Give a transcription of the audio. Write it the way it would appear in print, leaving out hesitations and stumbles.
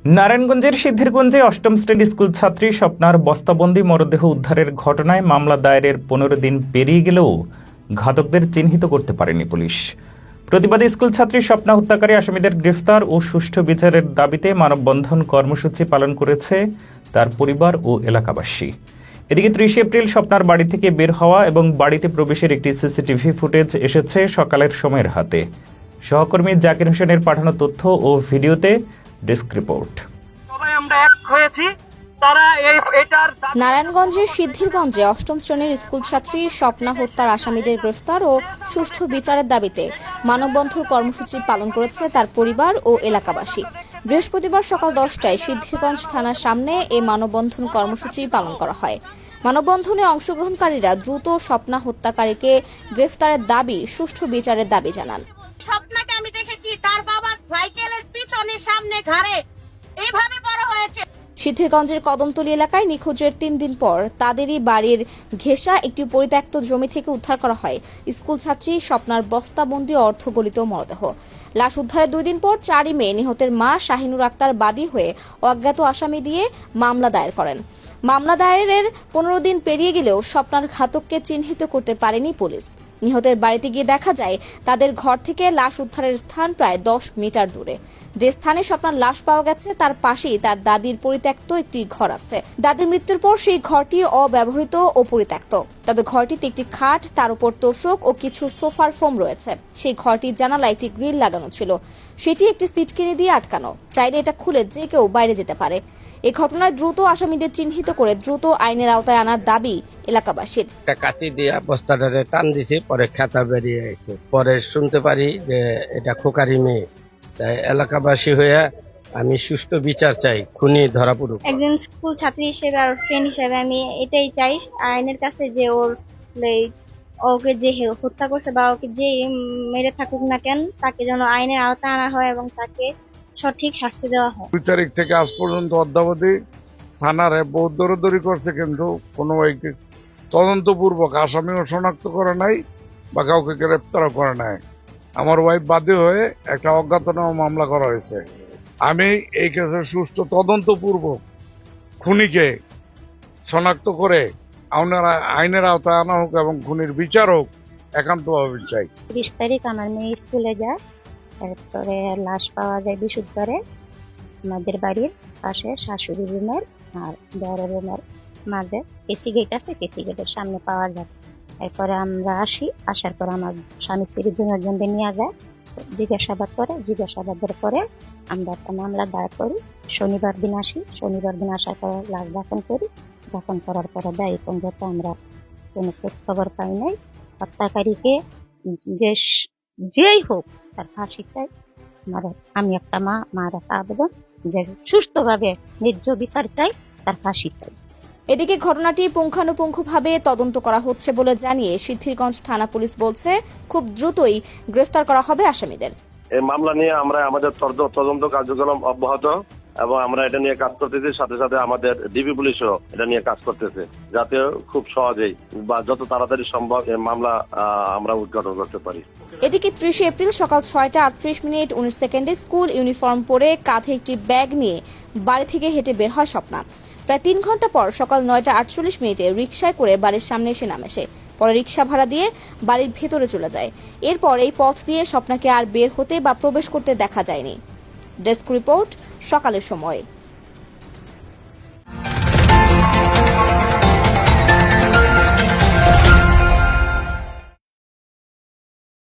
নারায়ণগঞ্জের সিদ্ধিরগঞ্জে অষ্টম শ্রেণীর স্কুল ছাত্রী স্বপ্নার বস্তাবন্দি মরদেহ উদ্ধারের ঘটনায় মামলা দায়েরের 15 দিন পেরিয়ে গেলেও ঘাতকদের চিহ্নিত করতে পারেনি পুলিশ। প্রতিবাদী স্কুল ছাত্রী স্বপ্না হত্যাকারী আসামিদের গ্রেফতার ও সুষ্ঠু বিচারের দাবিতে মানববন্ধন কর্মসূচি পালন করেছে তার পরিবার ও এলাকাবাসী। এদিকে 30 এপ্রিল স্বপ্নার বাড়ি থেকে বের হওয়া এবং বাড়িতে প্রবেশের একটি সিসিটিভি ফুটেজ এসেছে সকালের সময়ের হাতে। সহকর্মী জাকির হোসেনের পাঠানো তথ্য ও ভিডিওতে ডেস্ক রিপোর্ট। নারায়ণগঞ্জের সিদ্ধিরগঞ্জে অষ্টম শ্রেণীর স্কুল ছাত্রী স্বপ্না হত্যার আসামিদের গ্রেফতার ও সুষ্ঠু বিচারের দাবিতে মানববন্ধন কর্মসূচি পালন করেছে তার পরিবার ও এলাকাবাসী। বৃহস্পতিবার সকাল 10টায় সিদ্ধিরগঞ্জ থানার সামনে এই মানববন্ধন কর্মসূচি পালন করা হয়। মানববন্ধনে অংশগ্রহণকারীরা দ্রুত স্বপ্না হত্যাকারীকে গ্রেফতারের দাবি, সুষ্ঠু বিচারের দাবি জানান। স্বপ্নাকে আমি দেখেছি তার বাবা সাইকেলের পিছনে সামনে ঘাড়ে এইভাবে বড় হয়েছে। সিদ্ধিরগঞ্জের কদমতলী এলাকায় নিখোঁজের 3 দিন পর তাদেরই বাড়ির ঘেঁষা একটি পরিত্যক্ত জমি থেকে উদ্ধার করা হয় স্কুল ছাত্রী স্বপ্নার বস্তাবন্দি অর্ধগলিত মরদেহ। লাশ উদ্ধারের 2 দিন পর 4 মে নিহতের মা শাহিনুর আক্তার বাদী হয়ে অজ্ঞাত আসামি দিয়ে মামলা দায়ের করেন। মামলা দায়েরের 15 দিন পেরিয়ে গেলেও স্বপ্নার ঘাতককে চিহ্নিত করতে পারেনি পুলিশ। নিহতের বাড়িতে গিয়ে দেখা যায় তাদের ঘর থেকে লাশ উদ্ধারের স্থান প্রায় 10 মিটার দূরে। যে স্থানে স্বপ্নার লাশ পাওয়া গেছে তার পাশেই তার দাদির পরিত্যক্ত একটি ঘর আছে। দাদির মৃত্যুর পর সেই ঘরটি অব্যবহৃত ও পরিত্যক্ত, তবে ঘরটিতে একটি খাট, তার উপর তোশক ও কিছু সোফার ফোম রয়েছে। সেই ঘরটির জানালায় একটি গ্রিল লাগানো ছিল, সেটি একটি সিটকিনি দিয়ে আটকানো। চাইলে এটা খুলে যে কেউ বাইরে যেতে পারে। এই ঘটনায় দ্রুত আসামিদের চিহ্নিত করে দ্রুত আইনের আওতায় আনার দাবি এলাকাবাসীর। কাঁচি দিয়ে বস্তাটারে টান দিছি, পরে খাতা বেরিয়ে গেছে। পরে শুনতে পারি যে এটা খোকারি মেয়ে। তাই এলাকাবাসী হয়ে আমি সুষ্ঠু বিচার চাই, খুনি ধরা পড়ুক। একজন স্কুল ছাত্রী হিসেবে আর ফ্রেন্ড হিসেবে আমি এটাই চাই আইনের কাছে যে ওকে যে হত্যা করছে বা ওকে যে মেরে থাকুক না কেন, তাকে যেন আইনের আওতায় আনা হয় এবং তাকে সঠিক শাস্তি দেওয়া হয়। 2 তারিখ থেকে আজ পর্যন্ত অদ্যাবধি থানারে বহুত দৌড়াদৌড়ি করছে, কিন্তু কোনো তদন্তপূর্বক আসামিও শনাক্ত করে নাই বা কাউকে গ্রেপ্তারও করে নাই। আমার ওয়াইফ বাদী হয়ে একটা অজ্ঞাতনামা মামলা করা হয়েছে। আমি এই কেসে সুষ্ঠু তদন্তপূর্বক খুনিকে শনাক্ত করে আইনের আওতায় আনা হোক এবং খুনির বিচার হোক, একান্তভাবে চাই। 30 তারিখ আমার মেয়ে স্কুলে যায়, তারপরে লাশ পাওয়া যায় বিশুদ্ধরে আমাদের বাড়ির পাশে শাশুড়ি রুমের আর বড় রুমের মাঝে কেসি গেট আছে, কেসি গেটের সামনে পাওয়া যায়। এরপরে আমরা আসার পর আমার স্বামী স্ত্রী দুজনকে নিয়ে যায়, জিজ্ঞাসাবাদ করে। জিজ্ঞাসাবাদের পরে আমরা একটা মামলা দায়ের করি। শনিবার দিন আসি, শনিবার দিন আসার পরে লাশ দাফন করি। দাফন করার পরে দায়ী পর্যন্ত আমরা কোনো খোঁজ খবর পাই নাই। হত্যাকারীকে যেই হোক তার ফাঁসি চাই। আমি একটা মার একটা আবেদন যে সুষ্ঠুভাবে ন্যায্য বিচার চাই, তার ফাঁসি চাই। এদিকে ঘটনাটি পুঙ্খানুপুঙ্খভাবে তদন্ত করা হচ্ছে বলে জানিয়ে সিদ্ধিরগঞ্জ থানা পুলিশ বলছে খুব দ্রুতই গ্রেফতার করা হবে আসামিদের। এই মামলা নিয়ে আমরা আমাদের তদন্ত কার্যক্রম অব্যাহত এবং আমরা এটা নিয়ে কাজ করতেছি। সাথে সাথে আমাদের ডিবি পুলিশও এটা নিয়ে কাজ করতেছে, যাতে খুব সহজেই বা যত তাড়াতাড়ি সম্ভব এই মামলা আমরা উদ্ঘাটন করতে পারি। এদিকে 30 এপ্রিল সকাল 6:38:19 স্কুল ইউনিফর্ম পরে কাঁধে একটি ব্যাগ নিয়ে বাড়ি থেকে হেঁটে বের হয় স্বপ্না। প্রায় 3 ঘন্টা পর সকাল 9:48 রিকশায় করে বাড়ির সামনে এসে নামে সে। পরে রিকশা ভাড়া দিয়ে বাড়ির ভেতরে চলে যায়। এরপর এই পথ দিয়ে স্বপ্নাকে আর বের হতে বা প্রবেশ করতে দেখা যায়নি। ডেস্ক রিপোর্ট, সকালের সময়।